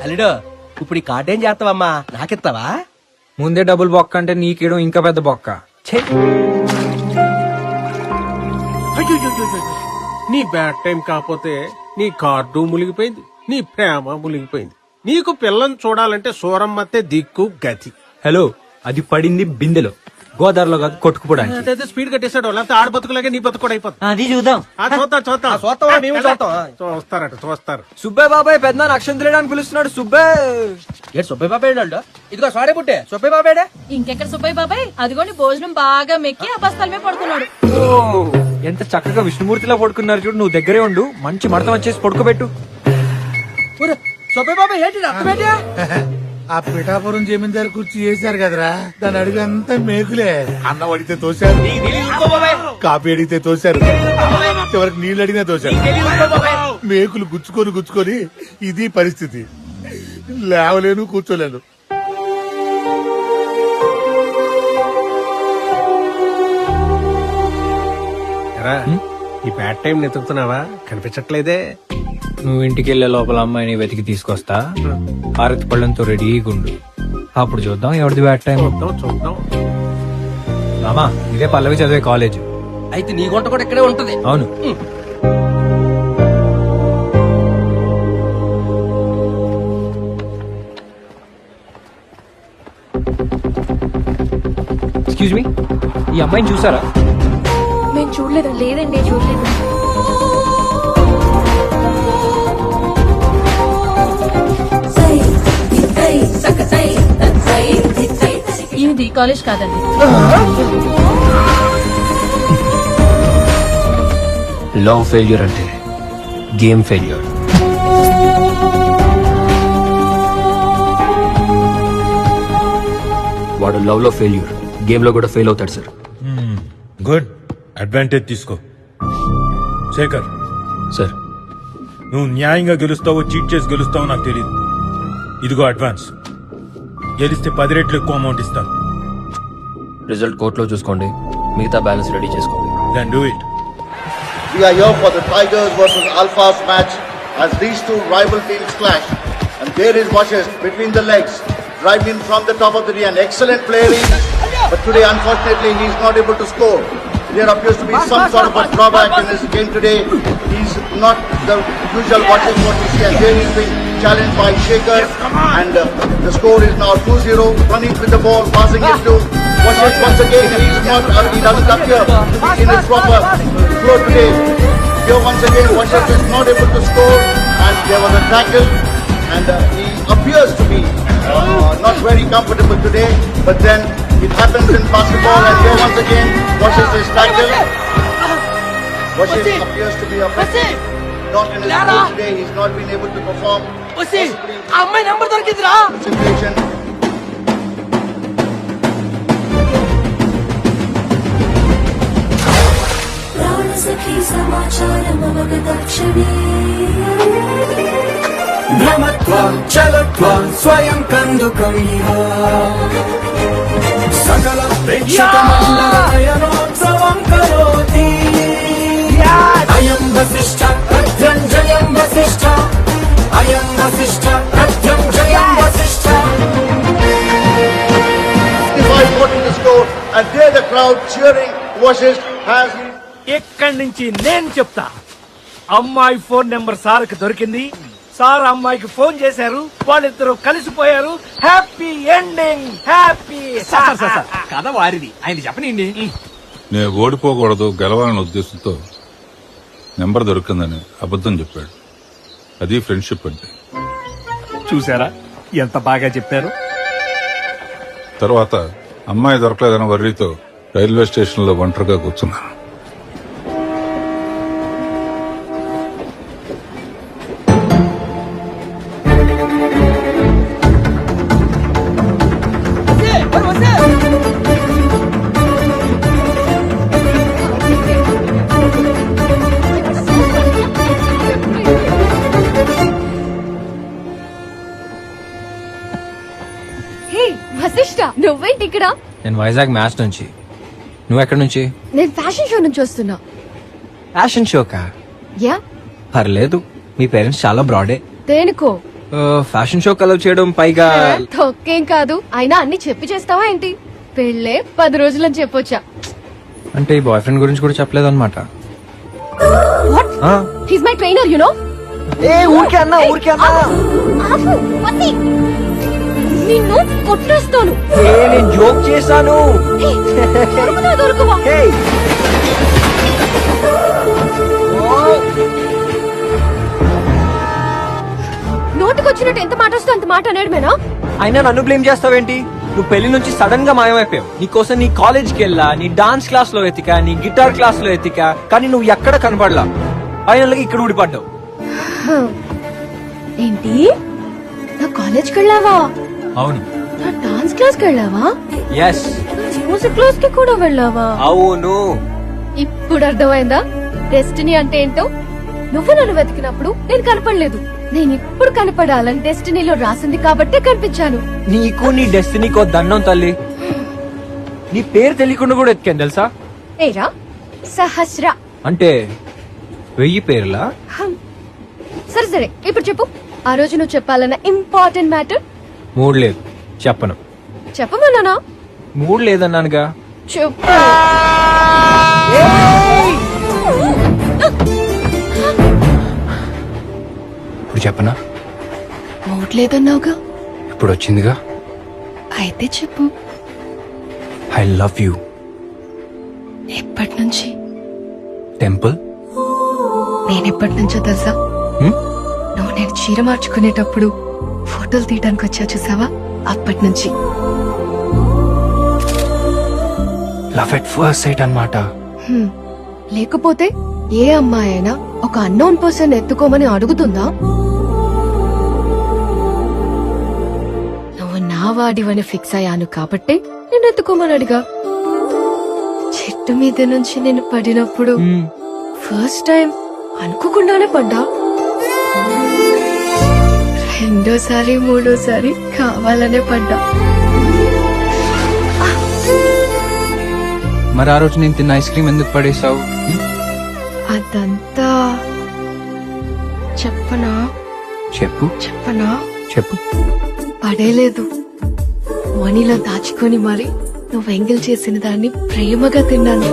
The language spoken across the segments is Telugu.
అల్లుడు ఇప్పుడు ఈ కార్డు ఏం చేస్తావమ్మా, నాకిస్తావా? ముందే డబుల్ బొక్క అంటే నీకేయడం ఇంకా పెద్ద బొక్క. ఛే! నీ బ్యాడ్ టైం కాకపోతే నీ కార్డు మునిగిపోయింది, నీ ప్రేమ మునిగిపోయింది. నీకు పిల్లని చూడాలంటే సూరమ్మతే దిక్కు గతి. హలో, అది పడింది బిందెలో, గోదావరిలో కాదు కొట్టుకుపోవడానికి. అదే స్పీడ్ కట్టేసాడు, లేకపోతే ఆడ బతుకులాగే నీ బతుకు కూడా అయిపోతుంది. అది చూద్దాం. చూస్తారు. సుబ్బయ్య బాబాయ్ పెద్ద అక్షంతలేడు అని పిలుస్తున్నాడు. ఏడు సుబ్బయ్య బాబాయ్ ఇదిగో సాడే పుట్టే సుబ్బయ్య బాబాయ్. ఇంకెక్కడ సుబ్బయ్య బాబాయ్, అదిగోని భోజనం బాగా మెక్కి ఆ బస్తాల మీద పడుకున్నాడు. ఎంత చక్కగా విష్ణుమూర్తిలా పడుకున్నారు చూడు. నువ్వు దగ్గరే ఉండు, మంచి మడత వచ్చేసి పడుకోబెట్టు. సుబ్బయ్య బాబాయ్ ఏంటి అర్థమేంటి? ఆ పిఠాపురం జమీందారు కుర్చీ చేశారు కదరా, దాని అడుగు అంతా మేకులే. అన్నం అడిగితే తోశారు, కాపీ అడిగితే తోశారు, చివరికి నీళ్ళు అడిగినా తోశారు. మేకులు గుచ్చుకొని ఇది పరిస్థితి. లేవలేను, కూర్చోలేను. ఈ బ్యాడ్ టైం నెతుకుతున్నావా? కనిపించట్లేదే. నువ్వు ఇంటికి వెళ్లే లోపల అమ్మాయిని వెతికి తీసుకొస్తా. హారతి పళ్ళంతో రెడీగా ఉండు. అప్పుడు చూద్దాం ఎవరిది బ్యాడ్ టైం. చూద్దాం. మామా, ఇదే పల్లవి చదివే కాలేజ్. అయితే నీ గుంట కూడా ఇక్కడే ఉంటది. అవును. ఎక్స్క్యూజ్ మీ, ఈ అమ్మాయిని చూసారా? మేము చూడలేదు. లేదండి, చూడలేదు. ఇది కాలేజ్ కాదండి. లవ్ ఫెయిల్యూర్ అంటే గేమ్ ఫెయిల్యూర్. వాడు లవ్ లో ఫెయిల్యూర్, గేమ్ లో కూడా ఫెయిల్ అవుతాడు సార్. గుడ్, అడ్వాంటేజ్ తీసుకో. శేఖర్ సార్, నువ్వు న్యాయంగా గెలుస్తావో చీట్ చేసి గెలుస్తావో నాకు తెలియదు. ఇదిగో అడ్వాన్స్. గెలిస్తే 10 రెట్లు ఎక్కువ అమౌంట్ ఇస్తాను. రిజల్ట్ కోర్టులో చూసుకోండి, మిగతా బ్యాలెన్స్ రెడీ చేసుకోండి. Then do it. We are here for the Tigers versus Alphas match as these two rival teams clash. And there is Washes between the legs, driving from the top of the an excellent player he is, but today unfortunately he is not able to score. There appears to be some sort of a drawback in his game today. He's not the usual Washes what we see, and there he's being challenged by Shaker. And the score is now 2-0. Running with the ball, passing it to Washes once again. He doesn't appear in his proper flow today. Here once again, Washes is not able to score, and there was a tackle, and he appears to be not very comfortable today. But then it happens in basketball, and here once again, Washes is tackled. Washes appears to be not in his flow today. He's not been able to perform. అమ్మాయి నంబర్ దొరికిందిరా. Situation. చలత్వం స్వయం కందుకమిహ సకల ప్రేక్షక మండలయనోత్సవం కరోతి అయం వసిష్ఠ ప్రత్యం జయం వసిష్ఠ అయం వసిష్ఠ ప్రత్యం జయం Vasishtha. 65-40 to score, and there the crowd cheering. Washes has. ఇక్కడి నుంచి నేను చెప్తా. అమ్మాయి ఫోన్ నెంబర్ సార్కి దొరికింది. సార్ అమ్మాయికి ఫోన్ చేశారు, వాళ్ళిద్దరూ కలిసిపోయారు. Happy ending, happy. కథ వారిది, ఆయన చెప్పనండి. నేను ఓడిపోకూడదు, గెలవాలనే ఉద్దేశంతో నెంబర్ దొరికిందని అబద్ధం చెప్పాడు. అది ఫ్రెండ్షిప్ అంటే. చూసారా ఎంత బాగా చెప్పారు. తర్వాత అమ్మాయి దొరకలేదన్న వర్రీతో రైల్వే స్టేషన్ లో ఒంటరిగా కూర్చున్నాను. నువ్వేంటి ఇక్కడ? నేను వైజాగ్ మ్యాచ్ నుంచి. నువ్వు ఎక్కడి నుంచి? నేను ఫ్యాషన్ షో నుంచి వస్తున్నా. ఫ్యాషన్ షోకా? యా. పర్లేదు, మీ పేరెంట్స్ చాలా బ్రాడే. దేనికో ఫ్యాషన్ షో కలవ్ చేయడం పైగా తొక్కేం కాదు. అయినా అన్ని చెప్పి చేస్తావా ఏంటి? పెళ్ళే 10 రోజులని చెప్పొచ్చా? అంటే ఈ బాయ్ ఫ్రెండ్ గురించి కూడా చెప్పలేదు అనమాట. He's my trainer you know. ఊరికే అన్నా నిన్ను కొట్టేస్తాను. నేను జోక్ చేశాను. దొరుకువా నోటికొచ్చినట్టు ఎంత మాట వస్తే అంత మాట అనేడమేనా? అయినా నన్ను బ్లేమ్ చేస్తావేంటి? నువ్వు పెళ్లి నుంచి సడన్ గా మాయమైపోయావు. నీకోసం నీ కాలేజ్కి వెళ్ళా, నీ డాన్స్ క్లాస్ లో ఎతికా, నీ గిటార్ క్లాస్ లో ఎతికా, కానీ నువ్వు ఎక్కడ కనపడలా. ఫైనల్ గా ఇక్కడ ఊడిపడ్డావు. ఏంటి? నా కాలేజ్కి వెళ్ళావా? అవును. నా డాన్స్ క్లాస్కి వెళ్ళావా? ఎస్. మ్యూజిక్ క్లాస్ కి కూడా వెళ్ళావా? అవును. ఇప్పుడు అర్థమైందా డెస్టినీ అంటే ఏంటో? నువ్వు నన్ను వెతికినప్పుడు నేను కనపడలేదు. నేను ఇప్పుడు కనపడాలని డెస్టినీలో రాసింది కాబట్టే కనిపించాను. నీకు నీ డెస్టినీకో దండం తల్లి. నీ పేరు తెలియకుండా కూడా ఎత్తికాను తెలుసా? ఏరా సహస్ర అంటే 1000 పేర్లా? సరే సరే ఇప్పుడు చెప్పు. ఆ రోజు నువ్వు చెప్పాలన్న ఇంపార్టెంట్ మ్యాటర్. మూడు లేదు, చెప్పను. చెప్పమన్నానా? మూడు లేదన్నానుగా. చెప్పు. ఇప్పుడు చెప్పనా? మూడ్ లేదన్నావుగా. ఇప్పుడు వచ్చిందిగా. అయితే చెప్పు. I love you. ఎప్పటి నుంచి? టెంపుల్. నేనెప్పటి నుంచో తెలుసా? నువ్వు నేను చీర మార్చుకునేటప్పుడు ఫోటోలు తీయడానికి వచ్చా చూసావా? అప్పటి నుంచి. లవ్ ఎట్ ఫస్ట్ సైట్ అన్నమాట. లేకపోతే ఏ అమ్మాయి అయినా ఒక అన్నోన్ పర్సన్ ఎత్తుకోమని అడుగుతుందా? నువ్వు నా వాడివని ఫిక్స్ అయ్యాను కాబట్టి నేను ఎత్తుకోమని అడిగా. చెట్టు మీద నుంచి నేను పడినప్పుడు ఫస్ట్ టైం అనుకోకుండానే పడ్డా. రెండోసారి మూడోసారి కావాలనే పడ్డా. మరి ఆ రోజు నేను తిన్న ఐస్ క్రీమ్ ఎందుకు పడేసావు? అదంతా చెప్పనా? చెప్పనా? చెప్పు. పడేలేదు. మనీలో దాచుకొని మరి నువ్వు ఎంగిల్ చేసిన దాన్ని ప్రేమగా తిన్నాను.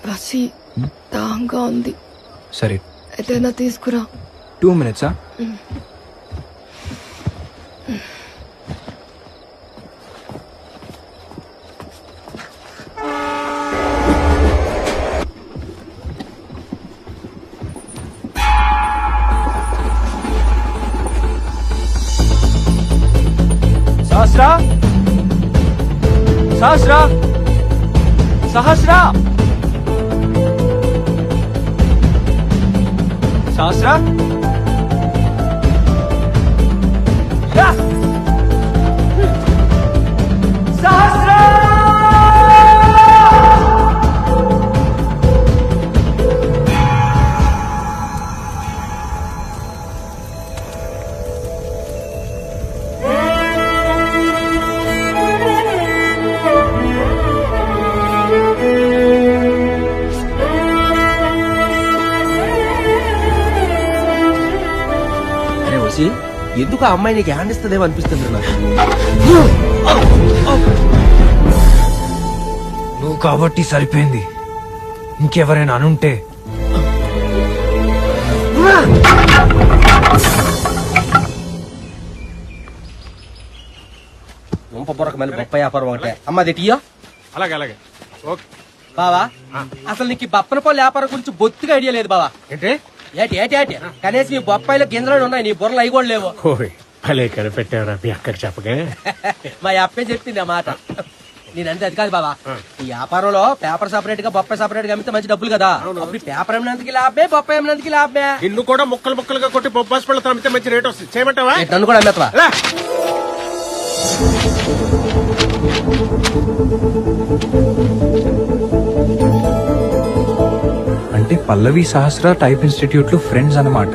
బసి దాంగా ఉంది. సరే ఏదైనా తీసుకురా. 2 minutes. సహస్రా, సహస్రా, సహస్రా, సహస్రా. సహస్రా. ఎందుకు ఆ అమ్మాయి నీకు హ్యాండ్ ఇస్తుందేమో అనిపిస్తుంది నాకు. నువ్వు కాబట్టి సరిపోయింది. ఇంకెవరైనా అనుంటే మళ్ళీ బొప్పాయి వ్యాపారం ఒకటే అమ్మది టీయో అలాగే అలాగే ఓకే బావా అసలు నీకు ఈ బప్పన పళ్ళు వ్యాపారం గురించి బొత్తిగా ఐడియా లేదు బావా. ఏంటి ఏటి ఏటి ఏటి కనీసం ఈ బొప్పాయిలో గింజలు ఉన్నాయి, నీ బుర్రలు అవి కూడా లేవు. ఓయ్ భలే కనిపెట్టావురా మీ అక్కకి చెప్పగా. మా అప్పే చెప్పింది ఆ మాట. నేనంటే అది కాదు బావా, ఈ వ్యాపారంలో పేపర్ సపరేట్ గా బొప్పాయి సపరేట్ గా అమ్మితే మంచి డబ్బులు కదా. అప్పుడు ఈ పేపర్ అమ్మినందుకు లాభమే, బొప్పాయి అమ్మినందుకు లాభమే. నిన్ను కూడా ముక్కలు ముక్కలుగా కొట్టి బొబ్బాస్ పళ్ళతో అమ్మితే మంచి రేట్ వస్తుంది. చేయమంటావా? నన్ను కూడా అమ్మేస్తావా? రా. అంటే పల్లవి సహస్ర టైప్ ఇన్స్టిట్యూట్ లో ఫ్రెండ్స్ అన్నమాట.